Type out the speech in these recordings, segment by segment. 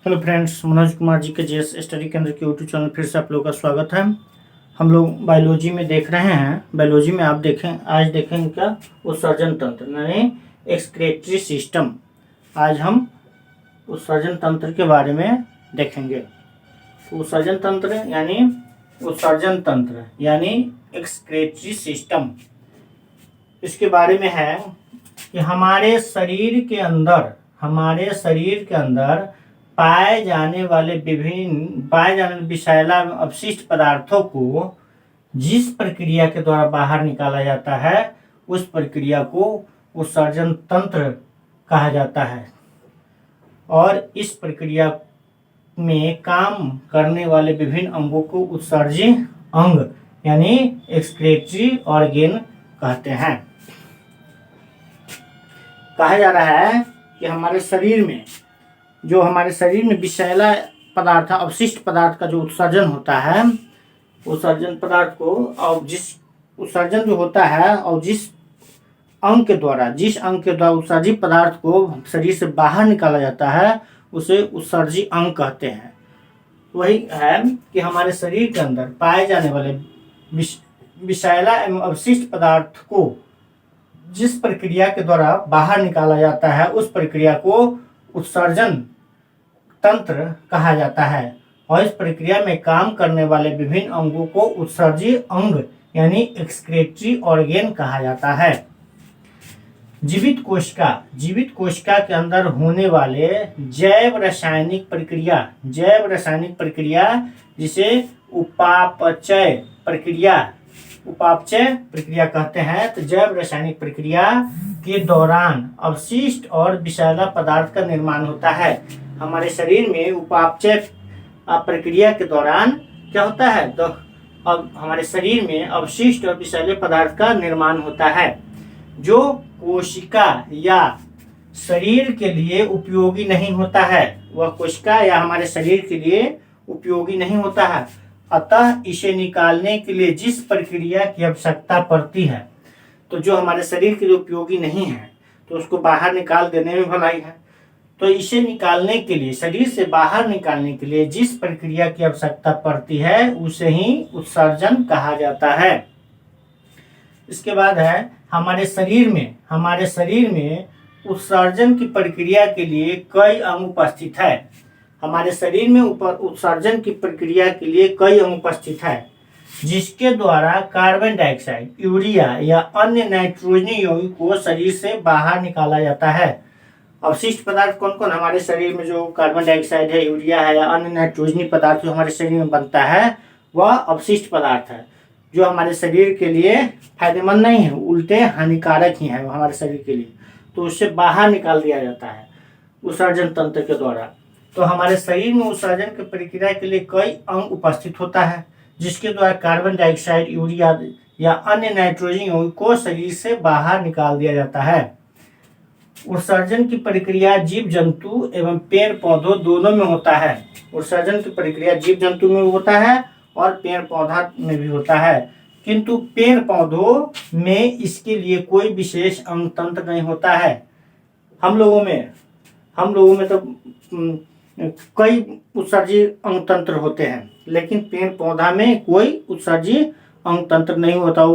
Hello friends, Manoj Kumar ji के JS study केंद्र के यूट्यूब चैनल फिर से आप लोगों का स्वागत है। हम लोग बायोलॉजी में देख रहे हैं। बायोलॉजी में आप देखें, आज देखेंगे क्या, उत्सर्जन तंत्र यानी एक्सक्रीटरी सिस्टम। आज हम उत्सर्जन तंत्र के बारे में देखेंगे। उत्सर्जन तंत्र यानी एक्सक्रीटरी सिस्टम, इसके बारे में है कि हमारे शरीर के अंदर पाए जाने वाले विषैला अपशिष्ट पदार्थों को जिस प्रक्रिया के द्वारा बाहर निकाला जाता है उस प्रक्रिया को उत्सर्जन तंत्र कहा जाता है। और इस प्रक्रिया में काम करने वाले विभिन्न अंगों को उत्सर्जी अंग यानी एक्सक्रीटरी ऑर्गेन कहते हैं। कहा जा रहा है कि हमारे शरीर में विषैला पदार्थ, अपशिष्ट पदार्थ का जो उत्सर्जन होता है, उत्सर्जन पदार्थ को और जिस उत्सर्जन जो होता है और जिस अंग के द्वारा उत्सर्जित पदार्थ को शरीर से बाहर निकाला जाता है उसे उत्सर्जी अंग कहते हैं। वही है कि हमारे शरीर के अंदर पाए जाने वाले विषैला एवं अवशिष्ट पदार्थ को जिस प्रक्रिया के द्वारा बाहर निकाला जाता है उस प्रक्रिया को उत्सर्जन तंत्र कहा जाता है। और इस प्रक्रिया में काम करने वाले विभिन्न अंगों को उत्सर्जी अंग यानी एक्सक्रीटरी ऑर्गेन कहा जाता है। जीवित कोशिका के अंदर होने वाले जैव रासायनिक प्रक्रिया जिसे उपापचय प्रक्रिया कहते हैं। तो जैव रासायनिक प्रक्रिया के दौरान अवशिष्ट और विषैला पदार्थ का निर्माण होता है। हमारे शरीर में उपापचय प्रक्रिया के दौरान क्या होता है, तो अब हमारे शरीर में अवशिष्ट और विषैले पदार्थ का निर्माण होता है जो कोशिका या शरीर के लिए उपयोगी नहीं होता है। वह कोशिका या हमारे शरीर के लिए उपयोगी नहीं होता है। अतः इसे निकालने के लिए जिस प्रक्रिया की आवश्यकता पड़ती है, तो जो हमारे शरीर के लिए उपयोगी नहीं है तो उसको बाहर निकाल देने में भलाई है। तो इसे निकालने के लिए, शरीर से बाहर निकालने के लिए जिस प्रक्रिया की आवश्यकता पड़ती है उसे ही उत्सर्जन कहा जाता है। इसके बाद है हमारे शरीर में उत्सर्जन की प्रक्रिया के लिए कई अंग उपस्थित है। हमारे शरीर में उत्सर्जन की प्रक्रिया के लिए कई अंग उपस्थित है जिसके द्वारा कार्बन डाइऑक्साइड, यूरिया या अन्य नाइट्रोजनी यौगिक को शरीर से बाहर निकाला जाता है। अवशिष्ट पदार्थ कौन कौन, हमारे शरीर में जो कार्बन डाइऑक्साइड है, यूरिया है या अन्य नाइट्रोजनी पदार्थ जो हमारे शरीर में बनता है वह अवशिष्ट पदार्थ है जो हमारे शरीर के लिए फायदेमंद नहीं है, उल्टे हानिकारक ही है हमारे शरीर के लिए। तो उससे बाहर निकाल दिया जाता है उत्सर्जन तंत्र के द्वारा। तो हमारे शरीर में उत्सर्जन की प्रक्रिया के लिए कई अंग उपस्थित होता है जिसके द्वारा कार्बन डाइऑक्साइड, यूरिया या अन्य नाइट्रोजन यौगिक को शरीर से बाहर निकाल दिया जाता है। उत्सर्जन की प्रक्रिया जीव जंतु एवं पेड़ पौधों दोनों में होता है। उत्सर्जन की प्रक्रिया जीव जंतु में होता है और पेड़ पौधा में भी होता है, किंतु पेड़ पौधों में इसके लिए कोई विशेष अंग तंत्र नहीं होता है। हम लोगों में तो कई उत्सर्जी अंग तंत्र होते हैं, लेकिन पेड़ पौधा में कोई उत्सर्जी अंग तंत्र नहीं होता।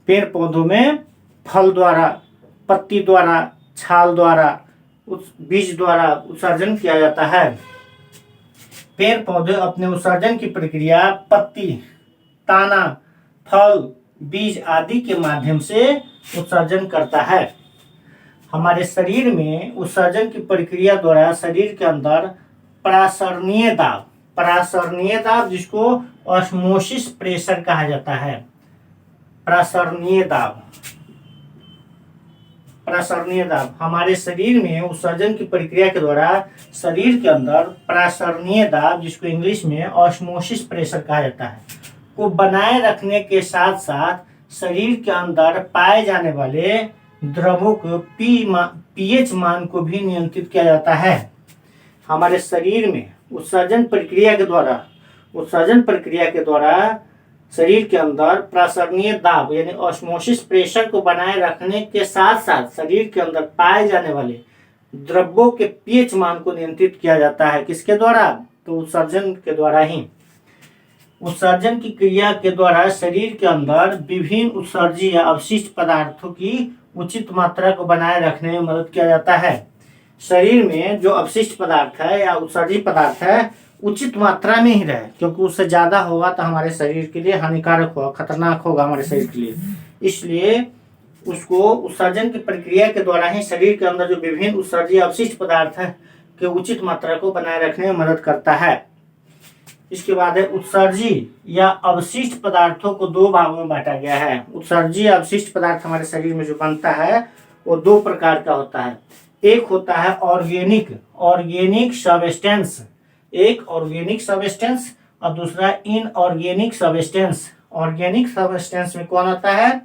पेड़ पौधों में फल द्वारा, पत्ती द्वारा, छाल द्वारा, बीज द्वारा उत्सर्जन किया जाता है। पेड़ पौधे अपने उत्सर्जन की प्रक्रिया पत्ती, ताना, फल, बीज आदि के माध्यम से उत्सर्जन करता है। हमारे शरीर में उत्सर्जन की प्रक्रिया द्वारा शरीर के अंदर प्रासरणीय दाब जिसको ऑस्मोसिस प्रेशर कहा जाता है। प्रासरणीय दाब हमारे शरीर में उत्सर्जन की प्रक्रिया के द्वारा शरीर के अंदर प्रासरणीय दाब, जिसको इंग्लिश में ऑस्मोसिस प्रेशर कहा जाता है, को बनाए रखने के साथ साथ शरीर के अंदर पाए जाने वाले द्रवों को पीएच मान को भी नियंत्रित किया जाता है। हमारे शरीर में उत्सर्जन प्रक्रिया के द्वारा शरीर के अंदर प्रासरणीय दाब यानी ऑस्मोसिस प्रेशर को बनाए रखने के साथ साथ शरीर के अंदर पाए जाने वाले द्रव्यों के पीएच मान को नियंत्रित किया जाता है। किसके द्वारा? तो उत्सर्जन के द्वारा ही। उत्सर्जन की क्रिया के द्वारा शरीर के अंदर विभिन्न उत्सर्जी या अवशिष्ट पदार्थों की उचित मात्रा को बनाए रखने में मदद किया जाता है। शरीर में जो अवशिष्ट पदार्थ है या उत्सर्जी पदार्थ है उचित मात्रा में ही रहे, क्योंकि उससे ज्यादा होगा तो हमारे शरीर के लिए हानिकारक होगा, खतरनाक होगा हमारे शरीर के लिए। इसलिए उसको उत्सर्जन की प्रक्रिया के द्वारा ही शरीर के अंदर जो विभिन्न उत्सर्जी अवशिष्ट पदार्थ है के उचित मात्रा को बनाए रखने में मदद करता है। इसके बाद है उत्सर्जी या अवशिष्ट पदार्थों को दो भागों में बांटा गया है। उत्सर्जी या अवशिष्ट पदार्थ हमारे शरीर में जो बनता है वो दो प्रकार का होता है। एक होता है ऑर्गेनिक सबस्टेंस, एक ऑर्गेनिक सबस्टेंस और दूसरा इनऑर्गेनिक सबस्टेंस। ऑर्गेनिक सबस्टेंस में कौन आता है?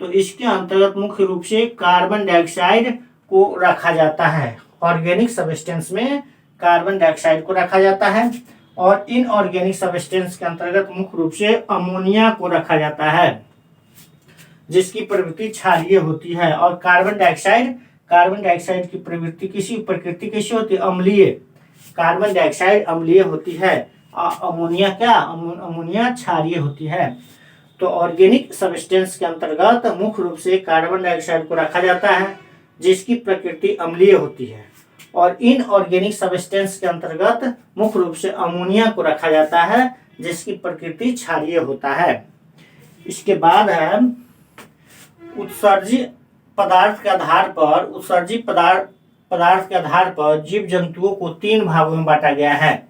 तो इसके अंतर्गत मुख्य रूप से कार्बन डाइऑक्साइड को रखा जाता है। ऑर्गेनिक सबस्टेंस में कार्बन डाइऑक्साइड को रखा जाता है और इनऑर्गेनिक सबस्टेंस के अंतर्गत मुख्य रूप से अमोनिया को रखा जाता है, जिसकी प्रवृत्ति क्षारीय होती है। और कार्बन डाइऑक्साइड की प्रकृति कैसी होती है? अम्लीय। कार्बन डाइऑक्साइड अम्लीय होती है और अमोनिया अमोनिया क्षारीय होती है। तो ऑर्गेनिक सबस्टेंस के अंतर्गत मुख्य रूप से कार्बन डाइऑक्साइड को रखा जाता है, जिसकी प्रकृति अम्लीय होती है, और इनऑर्गेनिक सबस्टेंस के अंतर्गत मुख्य रूप से अमोनिया को रखा जाता है, जिसकी प्रकृति क्षारीय होता है। इसके बाद है उत्सर्जी पदार्थ के आधार पर जीव जंतुओं को तीन भागों में बांटा गया है।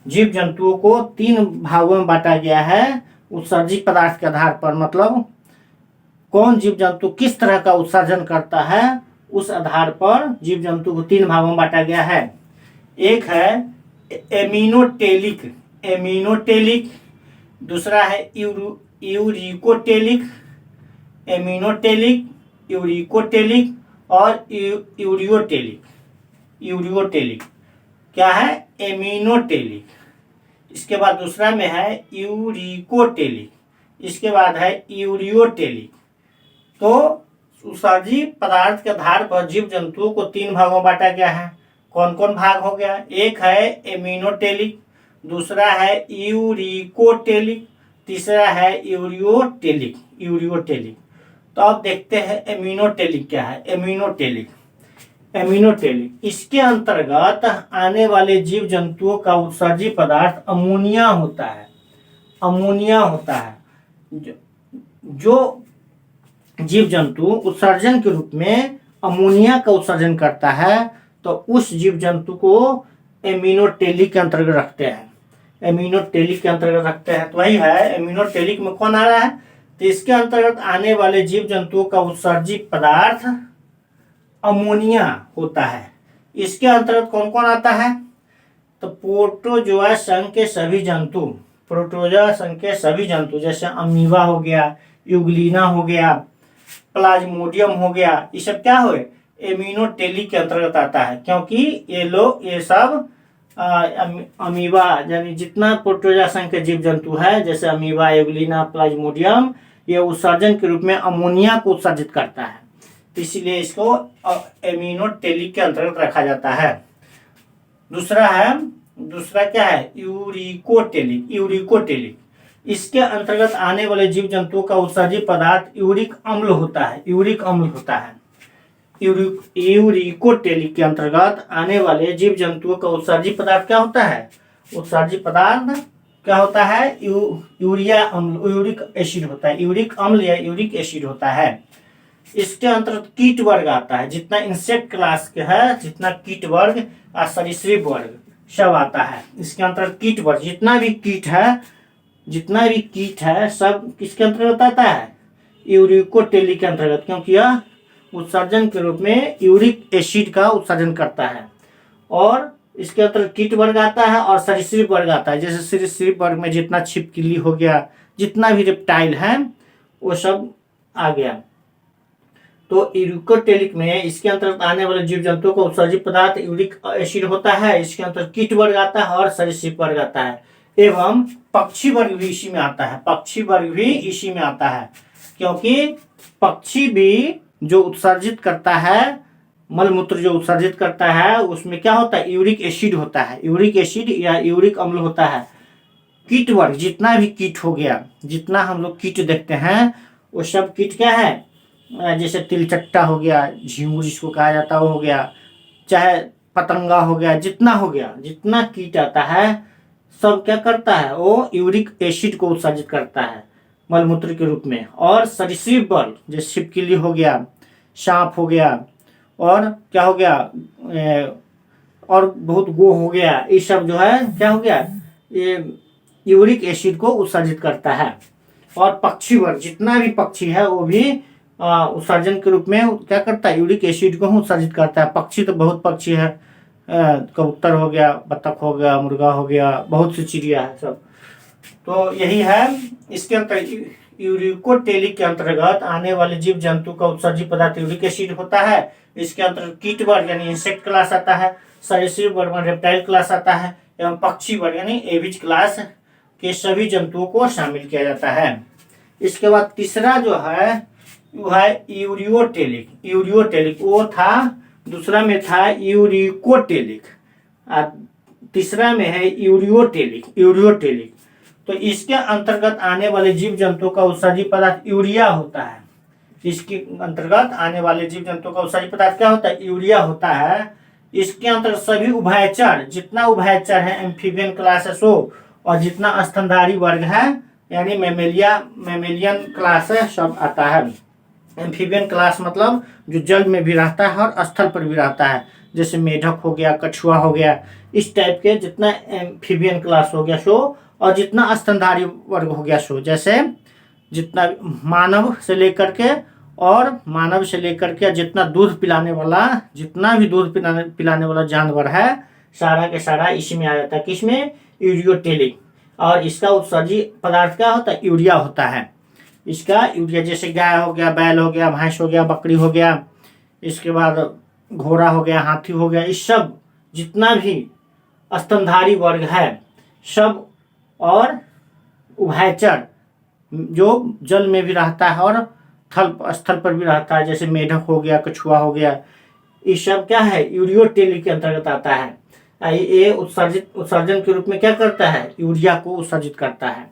जीव जंतुओं को तीन भागों में बांटा गया है उत्सर्जी पदार्थ के आधार पर, मतलब कौन जीव जंतु किस तरह का उत्सर्जन करता है उस आधार पर जीव जंतु को तीन भागों में बांटा गया है। एक है एमिनोटेलिक, दूसरा है यूरिकोटेलिक और यूरियोटेलिक। क्या है? एमिनोटेलिक। इसके बाद दूसरा में है यूरिकोटेलिक, इसके बाद है यूरियोटेलिक। तो उत्सर्जी पदार्थ के आधार पर जीव जंतुओं को तीन भागों में बांटा गया है। कौन कौन भाग हो गया? एक है एमिनोटेलिक, दूसरा है यूरिकोटेलिक, तीसरा है यूरियोटेलिक। तो अब देखते हैं एमिनोटेलिक क्या है। एमिनोटेलिक इसके अंतर्गत आने वाले जीव जंतुओं का उत्सर्जी पदार्थ अमोनिया होता है। जो जीव जंतु उत्सर्जन के रूप में अमोनिया का उत्सर्जन करता है तो उस जीव जंतु को एमिनोटेलिक के अंतर्गत रखते हैं। तो वही है एमिनोटेलिक में कौन आ रहा है? तो इसके अंतर्गत आने वाले जीव जंतुओं का उत्सर्जी पदार्थ अमोनिया होता है। इसके अंतर्गत कौन कौन आता है? तो प्रोटोजोआ संघ के सभी जंतु जैसे अमीबा हो गया, यूग्लिना हो गया, प्लाज्मोडियम हो गया, ये सब क्या हुए? एमिनोटेलिक के अंतर्गत आता है, क्योंकि ये सब अमीबा यानी जितना प्रोटोजोआ संघ के जीव जंतु है जैसे अमीबा, यूग्लिना, प्लाज्मोडियम, ये उत्सर्जन के रूप में अमोनिया को उत्सर्जित करता है, इसलिए इसको एमिनोटेलिक के अंतर्गत रखा जाता है। दूसरा क्या है? यूरिकोटेलिक। इसके अंतर्गत आने वाले जीव जंतुओं का उत्सर्जी पदार्थ यूरिक अम्ल होता है। यूरिकोटेलिक के अंतर्गत आने वाले जीव जंतुओं का उत्सर्जी पदार्थ क्या होता है? उत्सर्जी पदार्थ क्या होता है? यूरिक एसिड होता है। यूरिक अम्ल या यूरिक एसिड होता है। इसके अंतर्गत कीट वर्ग आता है, जितना इंसेक्ट क्लास के है, जितना कीट वर्ग और सरीसृप वर्ग सब आता है। इसके अंतर्गत कीट वर्ग जितना भी कीट है सब किसके अंतर्गत आता है? यूरिकोटेलिक के अंतर्गत, क्योंकि यह उत्सर्जन के रूप में यूरिक एसिड का उत्सर्जन करता है। और इसके अंतर्गत कीट वर्ग आता है और सरीसृप वर्ग आता है। जैसे सरीसृप वर्ग में जितना छिपकली हो गया, जितना भी रेप्टाइल है वो सब आ गया। तो यूरिकोटेलिक में इसके अंतर्गत आने वाले जीव जंतुओं का उत्सर्जी पदार्थ यूरिक एसिड होता है। इसके अंतर्गत कीट वर्ग आता है और सरीसृप वर्ग आता है, एवं पक्षी वर्ग भी इसी में आता है। क्योंकि पक्षी भी जो उत्सर्जित करता है मल मूत्र जो उत्सर्जित करता है उसमें क्या होता है, यूरिक एसिड होता है। यूरिक एसिड या यूरिक अम्ल होता है। कीट वर्ग जितना भी कीट हो गया, जितना हम लोग कीट देखते हैं वो सब कीट क्या है, जैसे तिलचट्टा हो गया, झींगुर जिसको कहा जाता है वो हो गया, चाहे पतंगा हो गया, जितना हो गया, जितना कीट आता है सब क्या करता है, वो यूरिक एसिड को उत्सर्जित करता है मलमूत्र के रूप में। और सरीसृप वर्ग जैसे छिपकली हो गया, सांप हो गया, और क्या हो गया, और बहुत गो हो गया, ये सब जो है क्या हो गया, ये यूरिक एसिड को उत्सर्जित करता है। और पक्षी वर्ग जितना भी पक्षी है वो भी उत्सर्जन के रूप में क्या करता है, यूरिक एसिड को उत्सर्जित करता है। पक्षी तो बहुत पक्षी है, कबूतर हो गया, बतख हो गया, मुर्गा हो गया, बहुत सी चिड़िया है सब। तो यही है। इसके अंतर्गत यूरिकोटेलिक के अंतर्गत आने वाले जीव जंतु का उत्सर्जित पदार्थ यूरिक एसिड होता है। इसके अंतर्गत कीट वर्ग यानी इंसेक्ट क्लास आता है, सरीसृप वर्ग में रेप्टाइल क्लास आता है, एवं पक्षी वर्ग यानी एविज क्लास के सभी जंतुओं को शामिल किया जाता है। इसके बाद तीसरा जो है वो है यूरियोटेलिक। यूरियोटेलिक वो था, दूसरा में था यूरिकोटेलिक, तीसरा में है यूरियोटेलिक। यूरियोटेलिक तो इसके अंतर्गत आने वाले जीव जंतुओं का उत्सर्जित पदार्थ यूरिया होता है। इसके अंतर्गत आने वाले जीव जंतुओं का उत्सर्जित पदार्थ क्या होता है, यूरिया होता है। इसके अंतर्गत सभी उभयचर, जितना उभयचर है एम्फीबियन क्लासेस हो, और जितना स्तनधारी वर्ग है यानी मेमेलियन क्लास है सब आता है। एम्फीबियन क्लास मतलब जो जल में भी रहता है और स्थल पर भी रहता है, जैसे मेढक हो गया, कछुआ हो गया, इस टाइप के जितना एम्फीबियन क्लास हो गया सो, और जितना स्तनधारी वर्ग हो गया सो, जैसे जितना मानव से लेकर के, और मानव से लेकर के जितना दूध पिलाने वाला, जितना भी दूध पिलाने वाला जानवर है सारा के सारा इसमें आ जाता है। किसमें, यूरियोटेलिक। और इसका उत्सर्जित पदार्थ क्या होता है, यूरिया होता है। इसका यूरिया जैसे गाय हो गया, बैल हो गया, भैंस हो गया, बकरी हो गया, इसके बाद घोड़ा हो गया, हाथी हो गया, इस सब जितना भी स्तनधारी वर्ग है सब, और उभयचर जो जल में भी रहता है और स्थल पर भी रहता है, जैसे मेढक हो गया, कछुआ हो गया, ये सब क्या है, यूरियोटेलिक के अंतर्गत आता है। ये उत्सर्जन के रूप में क्या करता है, यूरिया को उत्सर्जित करता है।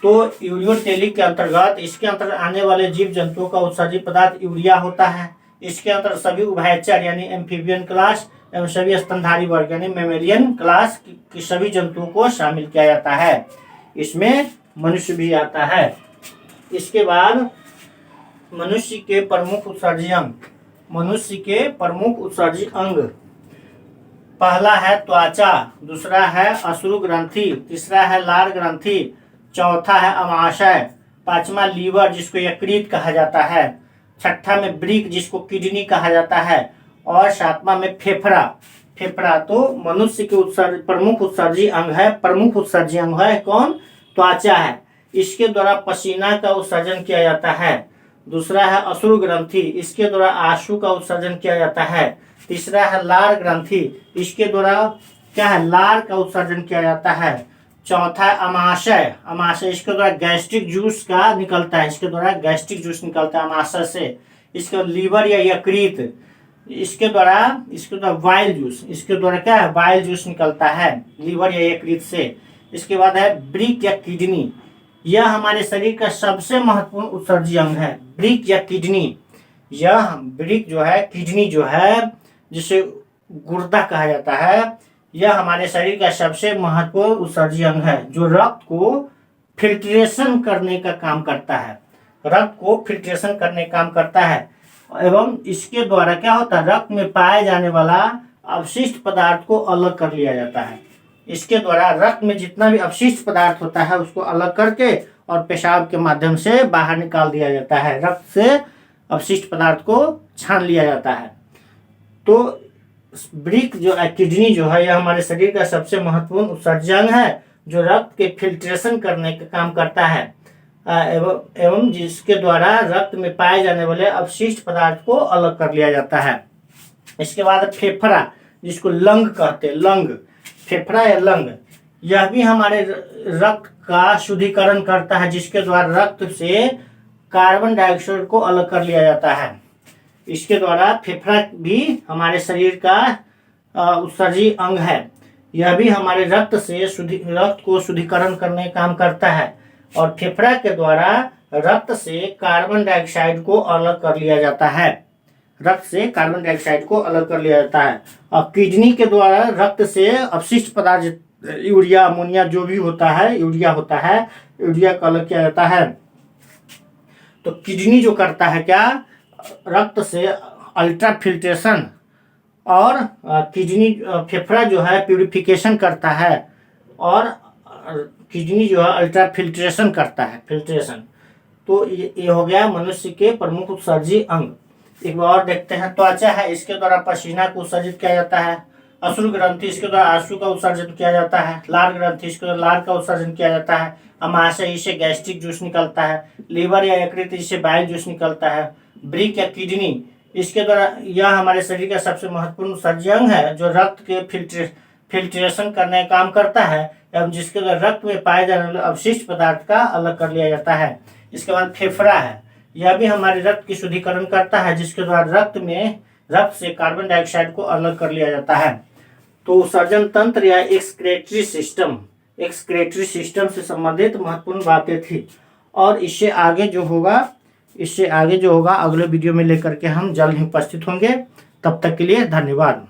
तो यूरियोटेलिक के अंतर्गत, इसके अंतर्गत आने वाले जीव जंतुओं का उत्सर्जित पदार्थ यूरिया होता है। इसके अंतर्गत सभी उभयचर यानी एम्फीबियन क्लास एवं सभी स्तनधारी वर्ग यानी मेमेलियन क्लास की सभी जंतुओं को शामिल किया जाता है। इसमें मनुष्य भी आता है। इसके बाद मनुष्य के प्रमुख उत्सर्जी अंग। मनुष्य के प्रमुख उत्सर्जी अंग, पहला है त्वचा, दूसरा है अश्रु ग्रंथि, तीसरा है लार ग्रंथि, चौथा है अमाशय, पांचवा लीवर जिसको यकृत कहा जाता है, छठा में वृक्क जिसको किडनी कहा जाता है, और सातवां में फेफड़ा। फेफड़ा तो मनुष्य के प्रमुख उत्सर्जी अंग है। प्रमुख उत्सर्जी अंग है कौन, त्वचा है। इसके द्वारा पसीना का उत्सर्जन किया जाता है। दूसरा है अश्रु ग्रंथि, इसके द्वारा आंसू का उत्सर्जन किया जाता है। तीसरा है लार ग्रंथि, इसके द्वारा क्या है, लार का उत्सर्जन किया जाता है। चौथा है अमाशय, अमाशय इसके द्वारा गैस्ट्रिक जूस का निकलता है, इसके द्वारा गैस्ट्रिक जूस निकलता है अमाशय से। इसके लीवर या यकृत, इसके द्वारा वाइल जूस, इसके द्वारा क्या है, वाइल जूस निकलता है लीवर या यकृत से। इसके बाद है वृक्क या किडनी, यह हमारे शरीर का सबसे महत्वपूर्ण उत्सर्जी अंग है। वृक्क या किडनी, यह वृक्क जो है, किडनी जो है जिसे गुर्दा कहा जाता है, यह हमारे शरीर का सबसे महत्वपूर्ण उत्सर्जी अंग है, जो रक्त को फिल्ट्रेशन करने का काम करता है। रक्त को फिल्ट्रेशन करने का काम करता है, एवं इसके द्वारा क्या होता है, रक्त में पाए जाने वाला अवशिष्ट पदार्थ को अलग कर लिया जाता है। इसके द्वारा रक्त में जितना भी अवशिष्ट पदार्थ होता है उसको अलग करके और पेशाब के माध्यम से बाहर निकाल दिया जाता है। रक्त से अवशिष्ट पदार्थ को छान लिया जाता है। तो वृक्क जो है, किडनी जो है, यह हमारे शरीर का सबसे महत्वपूर्ण उत्सर्जी अंग है, जो रक्त के फिल्ट्रेशन करने का काम करता है, एवं जिसके द्वारा रक्त में पाए जाने वाले अवशिष्ट पदार्थ को अलग कर लिया जाता है। इसके बाद फेफड़ा जिसको लंग कहते हैं, लंग, फेफड़ा या लंग, यह भी हमारे रक्त का शुद्धिकरण करता है, जिसके द्वारा रक्त से कार्बन डाइऑक्साइड को अलग कर लिया जाता है। इसके द्वारा फेफड़ा भी हमारे शरीर का उत्सर्जी अंग है। यह भी हमारे रक्त को शुद्धिकरण करने का काम करता है और फेफड़ा के द्वारा रक्त से कार्बन डाइऑक्साइड को अलग कर लिया जाता है। रक्त से कार्बन डाइऑक्साइड को अलग कर लिया जाता है। और किडनी के द्वारा रक्त से अपशिष्ट पदार्थ यूरिया, अमोनिया जो भी होता है, यूरिया को अलग किया जाता है। तो किडनी जो करता है क्या, रक्त से अल्ट्राफिल्ट्रेशन और किडनी फेफड़ा जो है प्यूरिफिकेशन करता है और किडनी जो है अल्ट्राफिल्ट्रेशन करता है, फिल्ट्रेशन। तो ये हो गया मनुष्य के प्रमुख उत्सर्जी अंग। एक बार और देखते हैं। त्वचा है, इसके द्वारा पसीना को उत्सर्जित किया जाता है। अश्रु ग्रंथि, इसके द्वारा आंसू का उत्सर्जन किया जाता है। लार ग्रंथि, इसके द्वारा लार का उत्सर्जन किया जाता है। अमाशय, इससे गैस्ट्रिक जूस निकलता है। लीवर या यकृत, इससे बाइल जूस निकलता है। ब्रिक या किडनी, इसके द्वारा यह हमारे शरीर का सबसे महत्वपूर्ण उत्सर्जी अंग है जो रक्त के फिल्ट्रेशन करने का काम करता है एवं जिसके द्वारा रक्त में पाए जाने वाले अवशिष्ट पदार्थ का अलग कर लिया जाता है। इसके बाद फेफड़ा है, यह भी हमारे रक्त की शुद्धिकरण करता है जिसके द्वारा रक्त से कार्बन डाइऑक्साइड को अलग कर लिया जाता है। तो उत्सर्जन तंत्र या एक्सक्रेटरी सिस्टम से संबंधित महत्वपूर्ण बातें थी। और इससे आगे जो होगा अगले वीडियो में लेकर के हम जल्द ही उपस्थित होंगे। तब तक के लिए धन्यवाद।